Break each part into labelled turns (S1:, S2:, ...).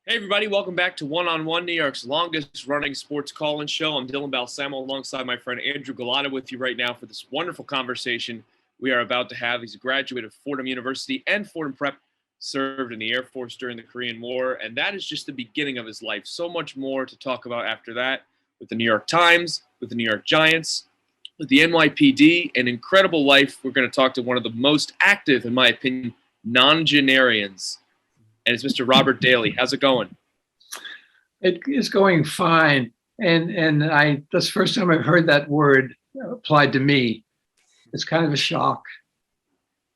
S1: Hey everybody, welcome back to One on One, New York's longest running sports call-in show. I'm Dylan Balsamo alongside my friend Andrew Galata with you right now for this wonderful conversation we are about to have. He's a graduate of Fordham University and Fordham Prep, served in the Air Force during the Korean War, and that is just the beginning of his life. So much more to talk about after that with the New York Times, with the New York Giants, with the NYPD, an incredible life. We're going to talk to one of the most active, in my opinion, non-genarians, and it's Mr. Robert Daley. How's it going?
S2: It is going fine, and that's the first time I've heard that word applied to me. It's kind of a shock.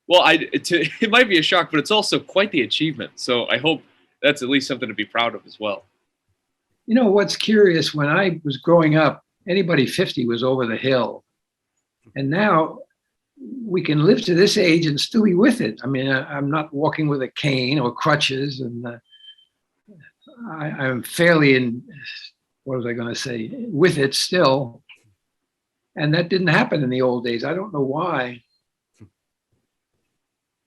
S1: Well, it might be a shock, but it's also quite the achievement. So I hope that's at least something to be proud of as well.
S2: You know, what's curious, when I was growing up, anybody 50 was over the hill. And now we can live to this age and still be with it. I mean, I'm not walking with a cane or crutches, and I'm fairly what was I going to say, with it still. And that didn't happen in the old days. I don't know why.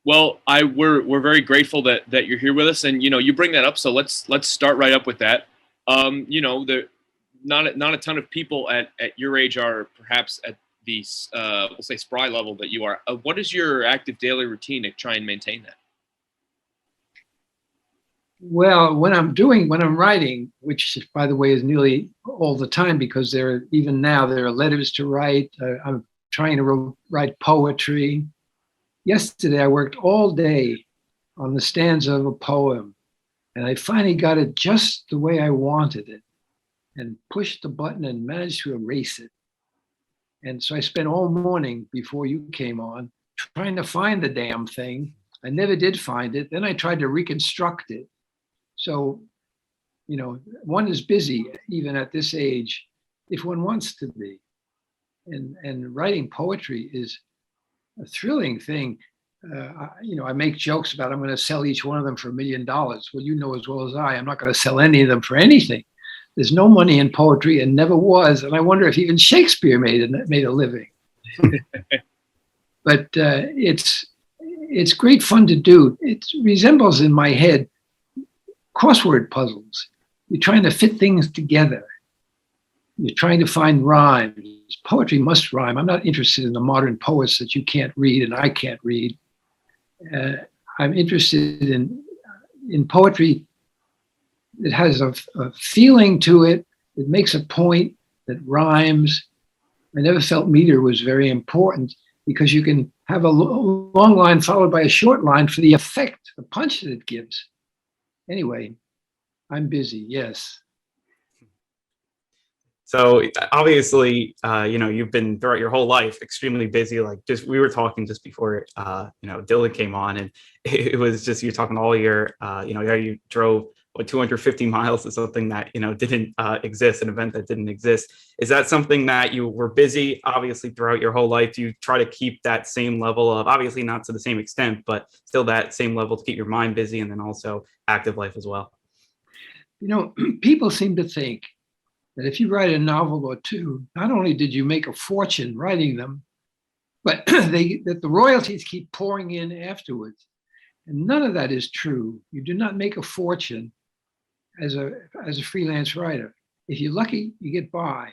S1: Well, we're very grateful that you're here with us, and you bring that up. So let's start right up with that. Not a ton of people at your age are perhaps at the we'll say spry level that you are. What is your active daily routine to try and maintain that?
S2: Well, when I'm writing, which by the way is nearly all the time, because even now there are letters to write. I'm trying to write poetry. Yesterday I worked all day on the stanza of a poem, and I finally got it just the way I wanted it, and pushed the button and managed to erase it. And so I spent all morning before you came on trying to find the damn thing. I never did find it. Then I tried to reconstruct it. So, one is busy even at this age if one wants to be. And writing poetry is a thrilling thing. I make jokes about I'm going to sell each one of them for $1 million. Well, you know as well as I'm not going to sell any of them for anything. There's no money in poetry and never was. And I wonder if even Shakespeare made a living. But it's great fun to do. It resembles in my head crossword puzzles. You're trying to fit things together. You're trying to find rhymes. Poetry must rhyme. I'm not interested in the modern poets that you can't read and I can't read. I'm interested in poetry that has a feeling to it, that makes a point, that rhymes. I never felt meter was very important, because you can have a long line followed by a short line for the effect, the punch that it gives. Anyway, I'm busy, yes.
S3: So obviously, you've been throughout your whole life extremely busy. We were talking just before, Dylan came on, and it was just, you're talking all year, you drove 250 miles to something that, didn't exist, an event that didn't exist. Is that something that you were busy, obviously, throughout your whole life? Do you try to keep that same level of, obviously not to the same extent, but still that same level to keep your mind busy, and then also active life as well?
S2: People seem to think that if you write a novel or two, not only did you make a fortune writing them, but that the royalties keep pouring in afterwards. And none of that is true. You do not make a fortune as a freelance writer. If you're lucky, you get by.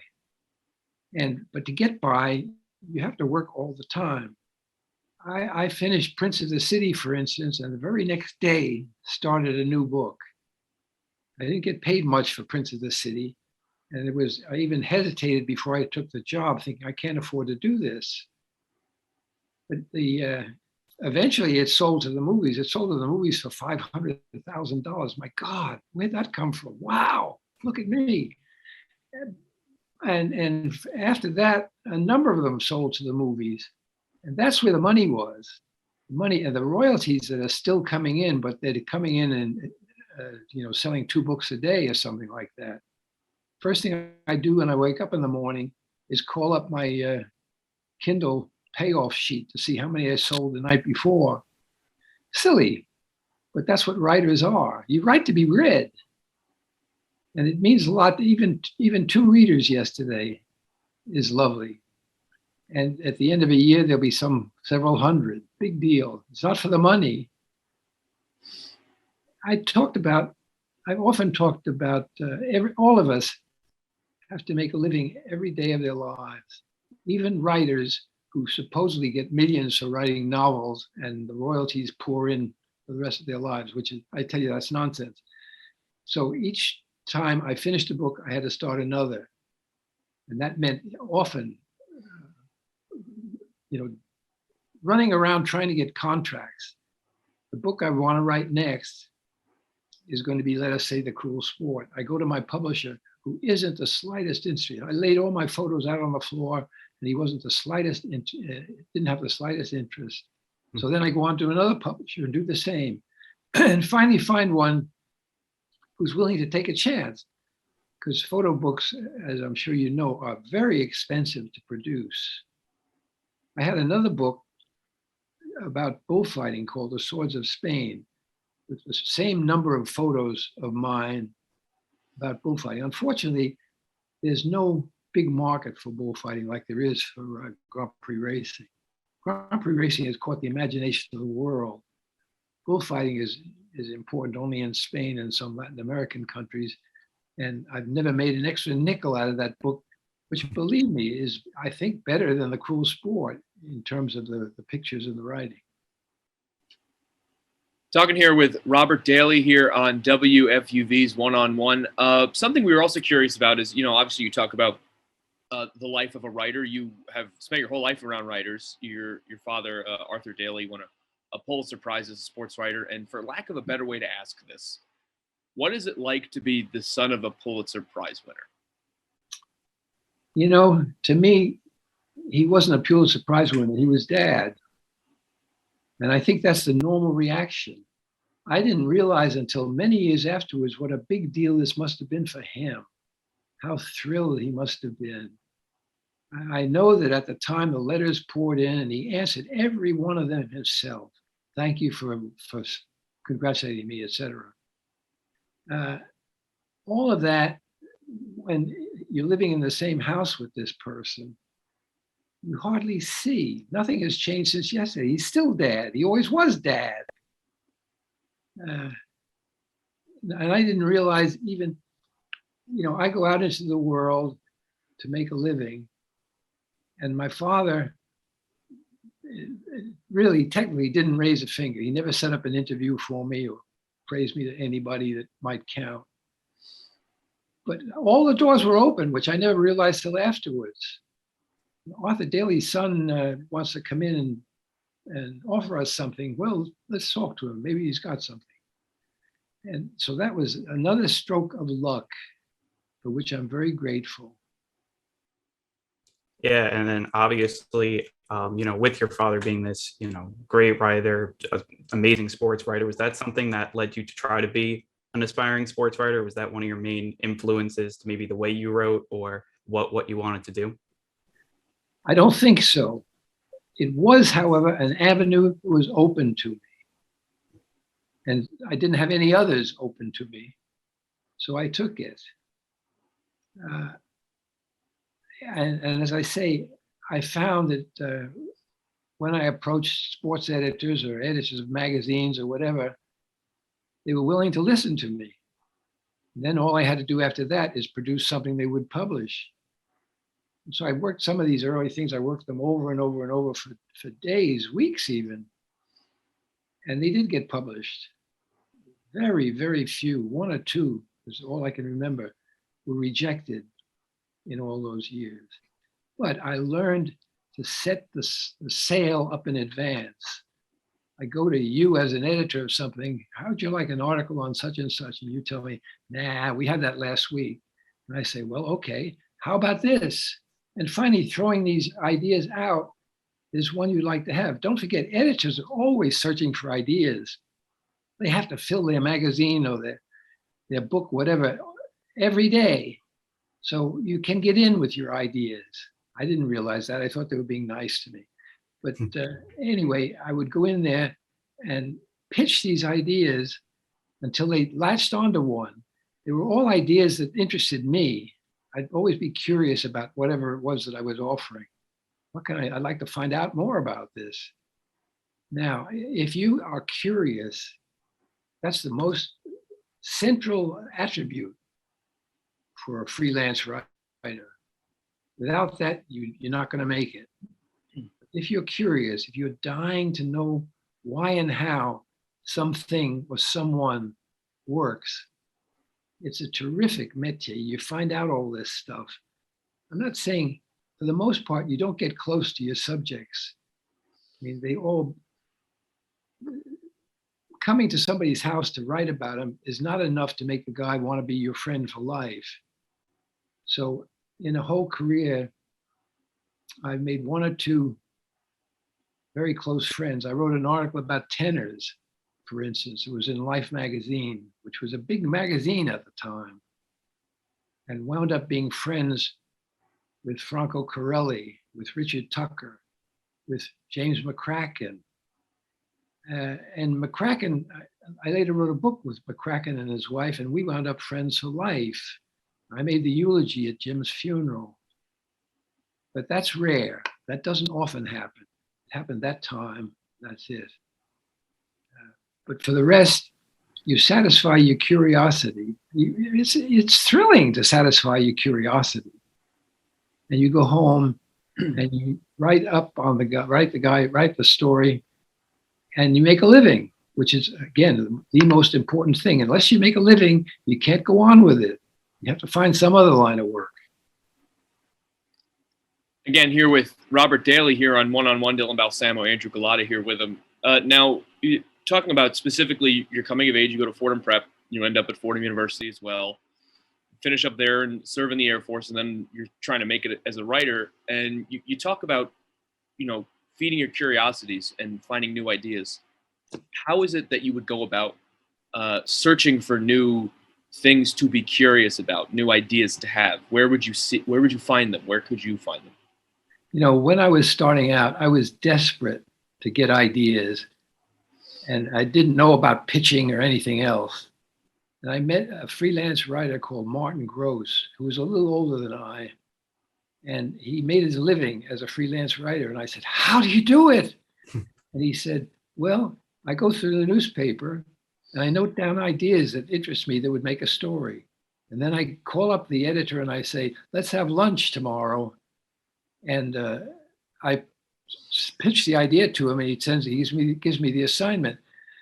S2: But to get by, you have to work all the time. I finished Prince of the City, for instance, and the very next day started a new book. I didn't get paid much for Prince of the City. And I even hesitated before I took the job, thinking I can't afford to do this. But eventually it sold to the movies. It sold to the movies for $500,000. My God, where'd that come from? Wow, look at me. And after that, a number of them sold to the movies. And that's where the money was. The money and the royalties that are still coming in, but they're coming in and selling 2 books a day or something like that. First thing I do when I wake up in the morning is call up my Kindle payoff sheet to see how many I sold the night before. Silly, but that's what writers are. You write to be read. And it means a lot. Even 2 readers yesterday is lovely. And at the end of a year, there'll be several hundred. Big deal. It's not for the money. I I've often talked about all of us have to make a living every day of their lives. Even writers who supposedly get millions for writing novels and the royalties pour in for the rest of their lives, which is, I tell you, that's nonsense. So each time I finished a book, I had to start another. And that meant often, running around trying to get contracts. The book I want to write next is going to be, let us say, The Cruel Sport. I go to my publisher, who isn't the slightest interested. I laid all my photos out on the floor, and he wasn't the slightest, didn't have the slightest interest. So then I go on to another publisher and do the same, and finally find one who's willing to take a chance, because photo books, as I'm sure you know, are very expensive to produce. I had another book about bullfighting called The Swords of Spain, with the same number of photos of mine about bullfighting. Unfortunately, there's no big market for bullfighting like there is for Grand Prix racing. Grand Prix racing has caught the imagination of the world. Bullfighting is important only in Spain and some Latin American countries. And I've never made an extra nickel out of that book, which, believe me, is, I think, better than The Cruel Sport in terms of the pictures and the writing.
S1: Talking here with Robert Daley here on WFUV's One-on-One. Something we were also curious about is, obviously you talk about the life of a writer. You have spent your whole life around writers. Your father, Arthur Daley, won a Pulitzer Prize as a sports writer. And for lack of a better way to ask this, what is it like to be the son of a Pulitzer Prize winner?
S2: To me, he wasn't a Pulitzer Prize winner. He was dad. And I think that's the normal reaction. I didn't realize until many years afterwards what a big deal this must have been for him, how thrilled he must have been. I know that at the time the letters poured in and he answered every one of them himself. Thank you for congratulating me, etc. All of that, when you're living in the same house with this person, you hardly see. Nothing has changed since yesterday. He's still dad. He always was dad. And I didn't realize even, I go out into the world to make a living. And my father really technically didn't raise a finger. He never set up an interview for me or praised me to anybody that might count. But all the doors were open, which I never realized till afterwards. Arthur Daley's son wants to come in and offer us something. Well, let's talk to him. Maybe he's got something. And so that was another stroke of luck for which I'm very grateful.
S3: Yeah, and then obviously, with your father being this, great writer, amazing sports writer, was that something that led you to try to be an aspiring sports writer? Was that one of your main influences to maybe the way you wrote or what you wanted to do?
S2: I don't think so. It was, however, an avenue that was open to me. And I didn't have any others open to me. So I took it. And as I say, I found that when I approached sports editors or editors of magazines or whatever, they were willing to listen to me. And then all I had to do after that is produce something they would publish. And so I worked some of these early things, I worked them over and over and over for days, weeks even. And they did get published. Very, very few, one or two, is all I can remember, were rejected in all those years. But I learned to set the sail up in advance. I go to you as an editor of something, how'd you like an article on such and such? And you tell me, nah, we had that last week. And I say, well, okay, how about this? And finally throwing these ideas out is one you'd like to have. Don't forget, editors are always searching for ideas. They have to fill their magazine or their book, whatever, every day. So you can get in with your ideas. I didn't realize that. I thought they were being nice to me. But anyway, I would go in there and pitch these ideas until they latched onto one. They were all ideas that interested me. I'd always be curious about whatever it was that I was offering. I'd like to find out more about this. Now, if you are curious, that's the most central attribute for a freelance writer. Without that, you're not going to make it. If you're curious, if you're dying to know why and how something or someone works, it's a terrific métier. You find out all this stuff. I'm not saying, for the most part, you don't get close to your subjects. I mean, they all, coming to somebody's house to write about them is not enough to make the guy want to be your friend for life. So in a whole career, I've made one or two very close friends. I wrote an article about tenors, for instance. It was in Life magazine, which was a big magazine at the time, and wound up being friends with Franco Corelli, with Richard Tucker, with James McCracken. And McCracken, I later wrote a book with McCracken and his wife, and we wound up friends for life. I made the eulogy at Jim's funeral. But that's rare. That doesn't often happen. It happened that time. That's it. But for the rest, you satisfy your curiosity. It's thrilling to satisfy your curiosity. And you go home and you write the story, and you make a living, which is, again, the most important thing. Unless you make a living, you can't go on with it. You have to find some other line of work.
S1: Again, here with Robert Daley here on One-on-One, Dylan Balsamo, Andrew Galata here with him. Now, talking about specifically your coming of age, you go to Fordham Prep, you end up at Fordham University as well, finish up there and serve in the Air Force, and then you're trying to make it as a writer. And you talk about, feeding your curiosities and finding new ideas. How is it that you would go about searching for new things to be curious about, new ideas to have? Where would you find them? Where could you find them?
S2: When I was starting out, I was desperate to get ideas, and I didn't know about pitching or anything else. And I met a freelance writer called Martin Gross, who was a little older than I, and he made his living as a freelance writer. And I said, "How do you do it?" And he said, "Well, I go through the newspaper and I note down ideas that interest me that would make a story. And then I call up the editor and I say, let's have lunch tomorrow. And I pitch the idea to him, and he gives me the assignment.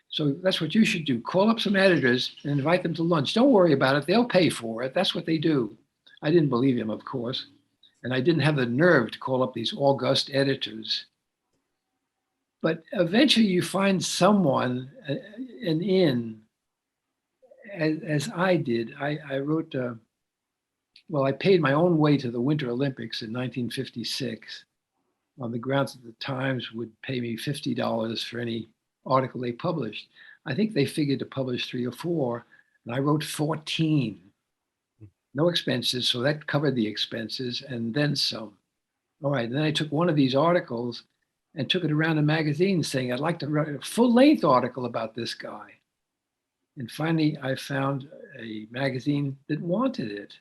S2: So that's what you should do. Call up some editors and invite them to lunch. Don't worry about it. They'll pay for it. That's what they do." I didn't believe him, of course. And I didn't have the nerve to call up these august editors. But eventually you find someone, as I did. I wrote, I paid my own way to the Winter Olympics in 1956 on the grounds that the Times would pay me $50 for any article they published. I think they figured to publish 3 or 4, and I wrote 14. No expenses, so that covered the expenses and then some. All right, and then I took one of these articles and took it around a magazine saying, I'd like to write a full-length article about this guy. And finally, I found a magazine that wanted it.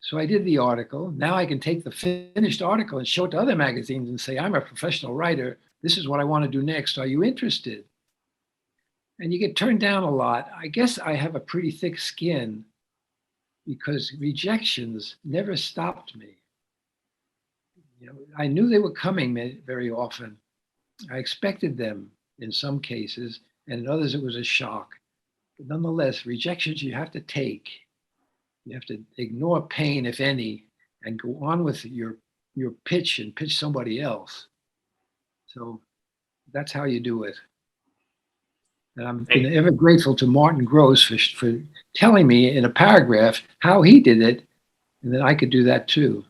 S2: So I did the article. Now I can take the finished article and show it to other magazines and say, I'm a professional writer. This is what I want to do next. Are you interested? And you get turned down a lot. I guess I have a pretty thick skin because rejections never stopped me. I knew they were coming very often. I expected them in some cases, and in others it was a shock. But nonetheless, rejections you have to take. You have to ignore pain, if any, and go on with your pitch and pitch somebody else. So that's how you do it. And I'm ever grateful to Martin Gross for telling me in a paragraph how he did it, and then I could do that too.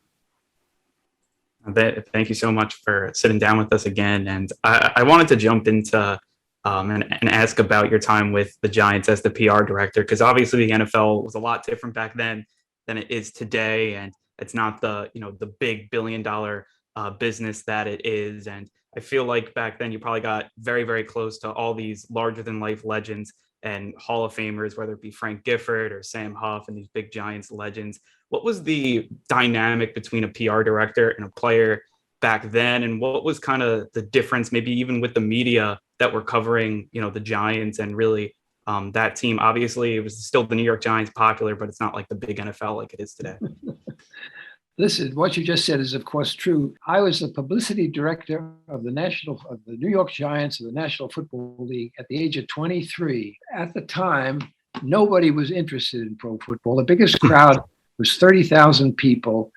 S3: Thank you so much for sitting down with us again. And I wanted to jump into and ask about your time with the Giants as the PR director, because obviously the NFL was a lot different back then than it is today, and it's not the big $1 billion business that it is. And I feel like back then you probably got very, very close to all these larger than life legends and Hall of Famers, whether it be Frank Gifford or Sam Huff and these big Giants legends. What was the dynamic between a PR director and a player back then? And what was kind of the difference, maybe even with the media that were covering, the Giants and really That team, obviously, it was still the New York Giants, popular, but it's not like the big NFL like it is today.
S2: Listen, what you just said is, of course, true. I was the publicity director of the New York Giants of the National Football League at the age of 23. At the time, nobody was interested in pro football. The biggest crowd was 30,000 people.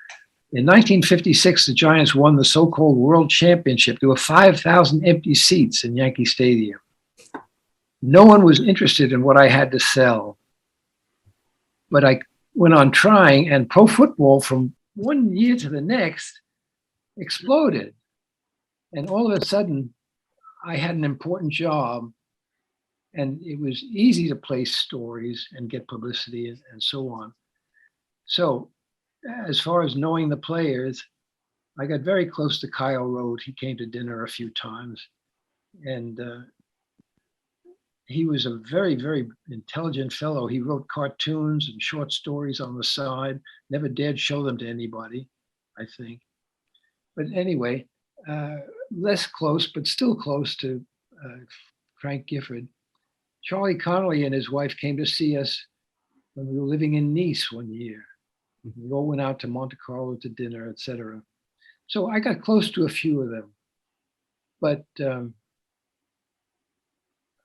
S2: In 1956, the Giants won the so-called World Championship. There were 5,000 empty seats in Yankee Stadium. No one was interested in what I had to sell. But I went on trying, and pro football from one year to the next exploded. And all of a sudden, I had an important job, and it was easy to place stories and get publicity and so on. So as far as knowing the players, I got very close to Kyle Rote. He came to dinner a few times, and he was a very, very intelligent fellow. He wrote cartoons and short stories on the side, never dared show them to anybody, I think. But anyway, less close, but still close to Frank Gifford. Charlie Connolly and his wife came to see us when we were living in Nice one year. We all went out to Monte Carlo to dinner, etc. So I got close to a few of them. But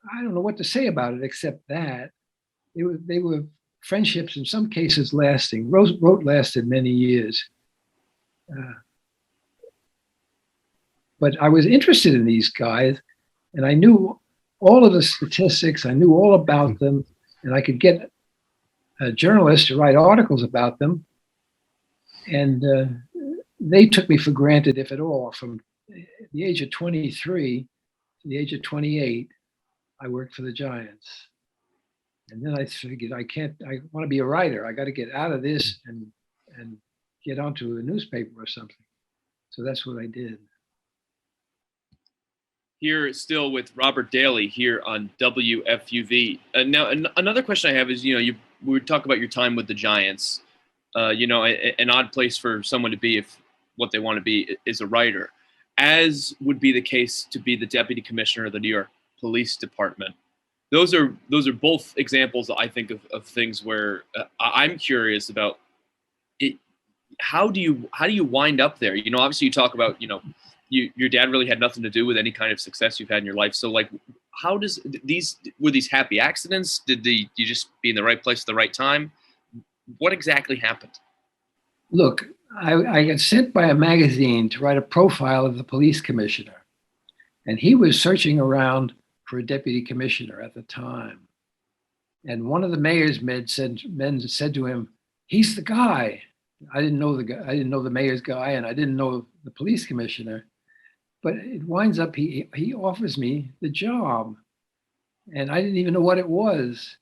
S2: I don't know what to say about it except that they were friendships, in some cases lasting. Rote lasted many years. But I was interested in these guys, and I knew all of the statistics. I knew all about them, and I could get a journalist to write articles about them. And they took me for granted, if at all. From the age of 23 to the age of 28, I worked for the Giants. And then I figured, I want to be a writer. I got to get out of this and get onto a newspaper or something. So that's what I did.
S1: Here still with Robert Daley here on WFUV. Now, another question I have is, we would talk about your time with the Giants. An odd place for someone to be if what they want to be is a writer, as would be the case to be the deputy commissioner of the New York Police Department. Those are both examples, I think, of things where I'm curious about it. How do you wind up there? Obviously you talk about, your dad really had nothing to do with any kind of success you've had in your life. So like, how does were these happy accidents? Did you just be in the right place at the right time? What exactly happened?
S2: Look, I got sent by a magazine to write a profile of the police commissioner, and he was searching around for a deputy commissioner at the time. And one of the mayor's men said to him, "He's the guy." I didn't know the guy. I didn't know the mayor's guy, and I didn't know the police commissioner. But it winds up he offers me the job, and I didn't even know what it was.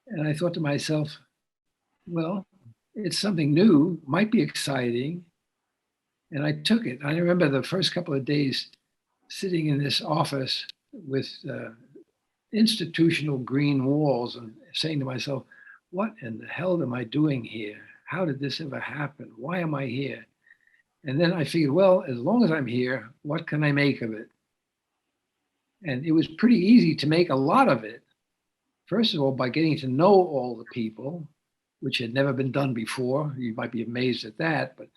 S2: And I thought to myself, well, it's something new, might be exciting. And I took it. I remember the first couple of days sitting in this office with institutional green walls and saying to myself, what in the hell am I doing here? How did this ever happen? Why am I here? And then I figured, well, as long as I'm here, what can I make of it? And it was pretty easy to make a lot of it. First of all, by getting to know all the people, which had never been done before. You might be amazed at that, but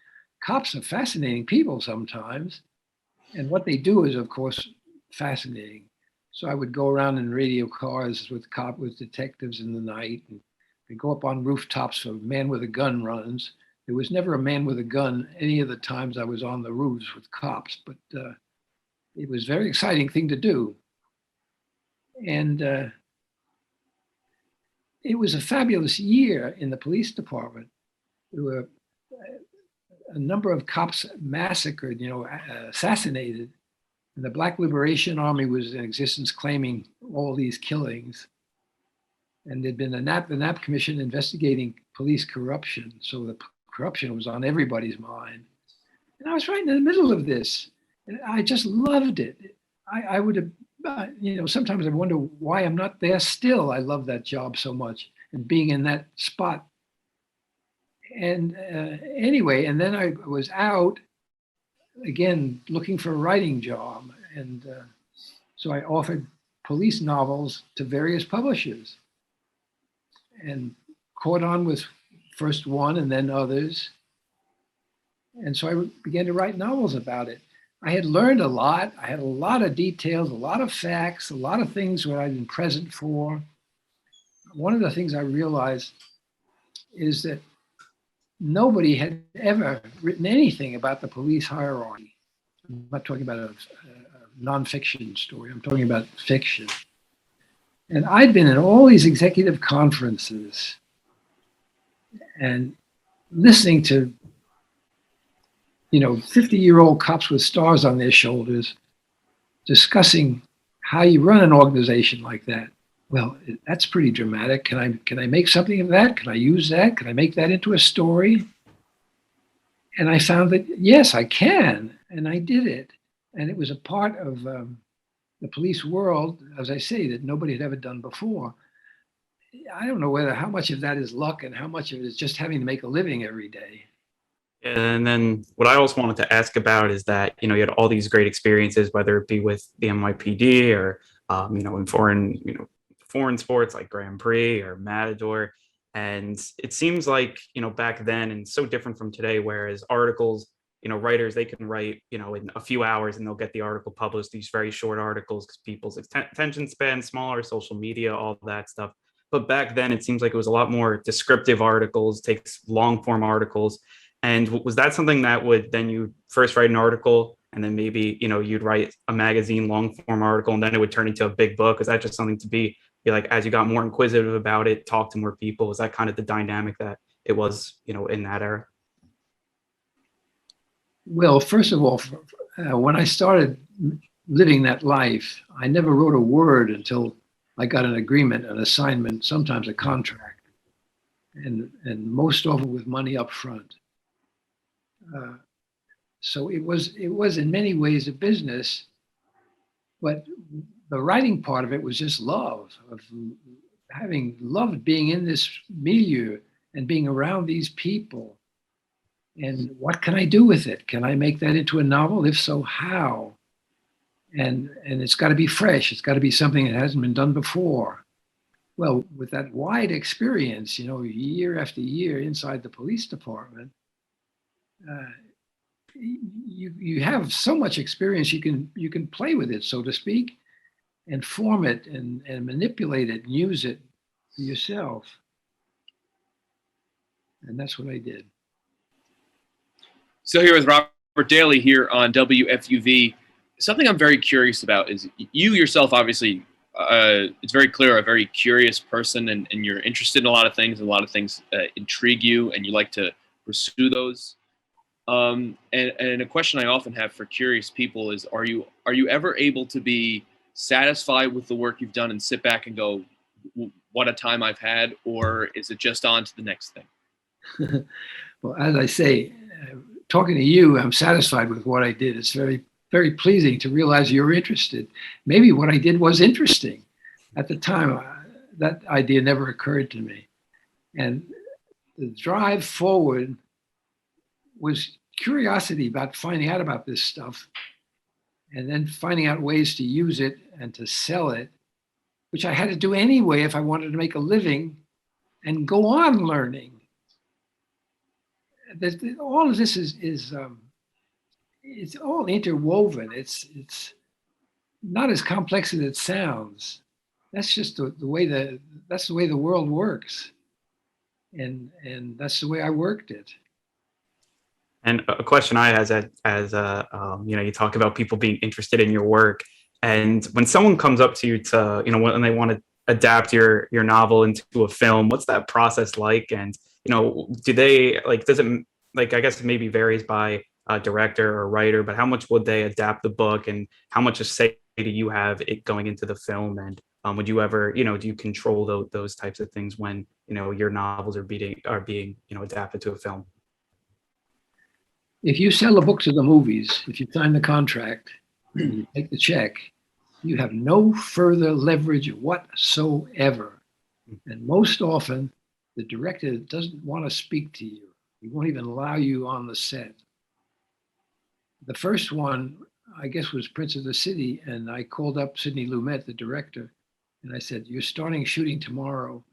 S2: cops are fascinating people sometimes. And what they do is, of course, fascinating. So I would go around in radio cars with detectives in the night, and go up on rooftops for man with a gun runs. There was never a man with a gun any of the times I was on the roofs with cops, but it was a very exciting thing to do. And it was a fabulous year in the police department. There were a number of cops massacred, assassinated. And the Black Liberation Army was in existence claiming all these killings. And there'd been the NAP Commission investigating police corruption. So the corruption was on everybody's mind. And I was right in the middle of this. And I just loved it. I would have, sometimes I wonder why I'm not there still. I love that job so much and being in that spot. And anyway, and then I was out again looking for a writing job. And so I offered police novels to various publishers and caught on with first one and then others. And so I began to write novels about it. I had learned a lot. I had a lot of details, a lot of facts, a lot of things where I'd been present for. One of the things I realized is that nobody had ever written anything about the police hierarchy. I'm not talking about a nonfiction story. I'm talking about fiction. And I'd been in all these executive conferences and listening to 50-year-old cops with stars on their shoulders discussing how you run an organization like that. Well, that's pretty dramatic. Can I make something of that? Can I use that? Can I make that into a story? And I found that, yes, I can. And I did it. And it was a part of the police world, as I say, that nobody had ever done before. I don't know how much of that is luck and how much of it is just having to make a living every day.
S3: And then what I also wanted to ask about is that, you had all these great experiences, whether it be with the NYPD or, in foreign sports like Grand Prix or Matador. And it seems like, back then, and so different from today, whereas articles, writers, they can write, in a few hours and they'll get the article published, these very short articles because people's attention span, smaller, social media, all that stuff. But back then, it seems like it was a lot more descriptive articles, takes long form articles. And was that something that would then you first write an article and then maybe, you'd write a magazine long form article and then it would turn into a big book? Is that just something to be like, as you got more inquisitive about it, talk to more people? Was that kind of the dynamic that it was, in that era?
S2: Well, first of all, when I started living that life, I never wrote a word until I got an agreement, an assignment, sometimes a contract, and most often with money up front. So it was in many ways a business, but the writing part of it was just love, of having loved being in this milieu and being around these people. And what can I do with it? Can I make that into a novel? If so, how? And it's got to be fresh. It's got to be something that hasn't been done before. Well, with that wide experience, year after year inside the police department, you have so much experience. You can play with it, so to speak, and form it and manipulate it and use it for yourself. And that's what I did.
S1: Still here with Robert Daley here on WFUV. Something I'm very curious about is you yourself, obviously, it's very clear, a very curious person, and you're interested in a lot of things. A lot of things intrigue you, and you like to pursue those. And a question I often have for curious people is, are you ever able to be satisfied with the work you've done and sit back and go, what a time I've had, or is it just on to the next thing?
S2: Well, as I say, talking to you, I'm satisfied with what I did. It's very, very pleasing to realize you're interested. Maybe what I did was interesting. At the time, that idea never occurred to me. And the drive forward was curiosity about finding out about this stuff and then finding out ways to use it and to sell it, which I had to do anyway if I wanted to make a living and go on learning. All of this is it's all interwoven. It's not as complex as it sounds. That's just the way the world works, and that's the way I worked it.
S3: And a question I has as you talk about people being interested in your work, and when someone comes up to you to when they want to adapt your novel into a film, what's that process like? And do they does it I guess it maybe varies by director or writer, but how much would they adapt the book, and how much a say do you have it going into the film? And would you ever do you control those types of things when your novels are being adapted to a film?
S2: If you sell a book to the movies, if you sign the contract, you take the check, you have no further leverage whatsoever. And most often, the director doesn't want to speak to you. He won't even allow you on the set. The first one, I guess was Prince of the City, and I called up Sidney Lumet, the director, and I said, "You're starting shooting tomorrow.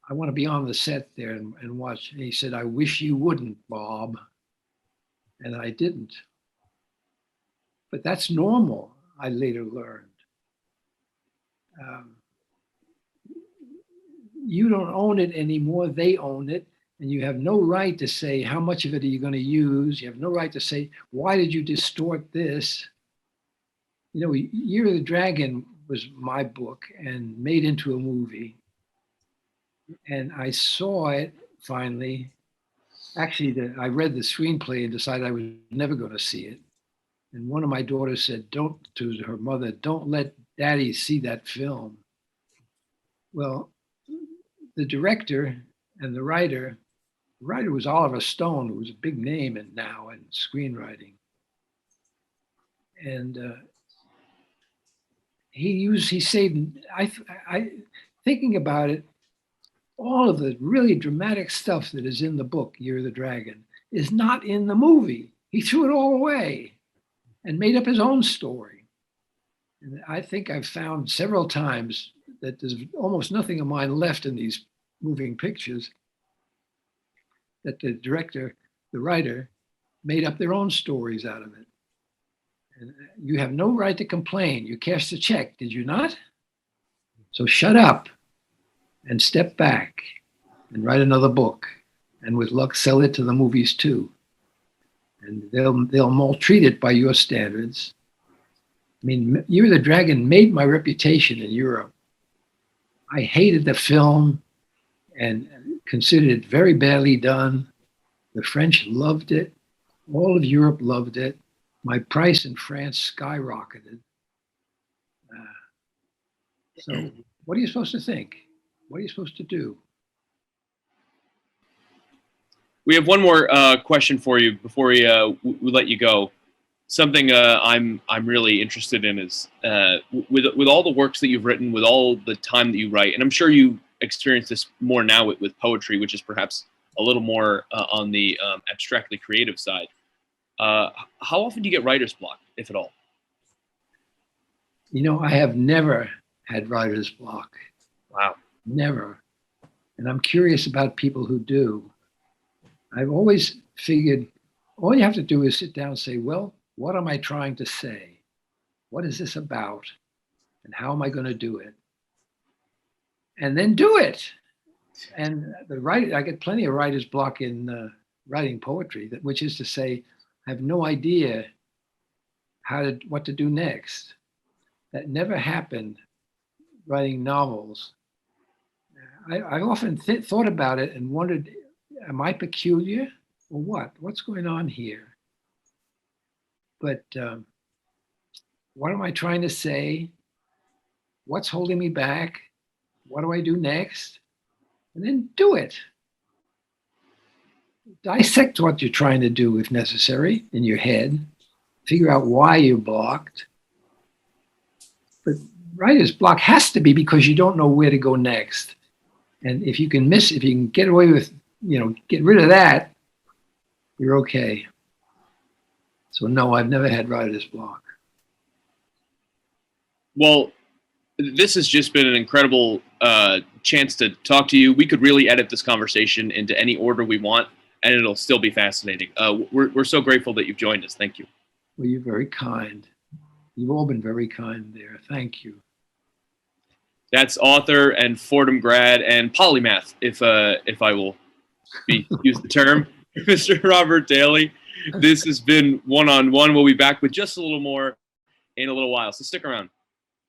S2: I want to be on the set there and watch." And he said, "I wish you wouldn't, Bob." And I didn't. But that's normal, I later learned. You don't own it anymore, they own it. And you have no right to say, how much of it are you going to use? You have no right to say, why did you distort this? You know, Year of the Dragon was my book and made into a movie. And I saw it finally. Actually, I read the screenplay and decided I was never going to see it. And one of my daughters said, to her mother, "Don't let Daddy see that film." Well, the director and the writer was Oliver Stone, who was a big name in screenwriting. And he saved, thinking about it, all of the really dramatic stuff that is in the book, Year of the Dragon, is not in the movie. He threw it all away and made up his own story. And I think I've found several times that there's almost nothing of mine left in these moving pictures, that the director, the writer, made up their own stories out of it. And you have no right to complain. You cashed the check, did you not? So shut up and step back and write another book. And with luck, sell it to the movies too. And they'll maltreat it by your standards. I mean, Year of the Dragon made my reputation in Europe. I hated the film and considered it very badly done. The French loved it. All of Europe loved it. My price in France skyrocketed. So what are you supposed to think? What are you supposed to do?
S1: We have one more question for you before we let you go. Something I'm really interested in is with all the works that you've written, with all the time that you write, and I'm sure you experience this more now with poetry, which is perhaps a little more on the abstractly creative side. How often do you get writer's block, if at all?
S2: You know, I have never had writer's block.
S1: Wow.
S2: Never. And I'm curious about people who do. I've always figured all you have to do is sit down and say, well, what am I trying to say? What is this about? And how am I going to do it? And then do it. And I get plenty of writer's block in writing poetry, which is to say, I have no idea what to do next. That never happened writing novels. I often thought about it and wondered, am I peculiar or what? What's going on here? But what am I trying to say? What's holding me back? What do I do next? And then do it. Dissect what you're trying to do if necessary in your head. Figure out why you're blocked. But writer's block has to be because you don't know where to go next. And if you can get away with, get rid of that, you're okay. So no, I've never had writer's block.
S1: Well, this has just been an incredible chance to talk to you. We could really edit this conversation into any order we want, and it'll still be fascinating. We're so grateful that you've joined us. Thank you.
S2: Well, you're very kind. You've all been very kind there. Thank you.
S1: That's author and Fordham grad and polymath, if I will use the term, Mr. Robert Daley. This has been One on One. We'll be back with just a little more in a little while, so stick around.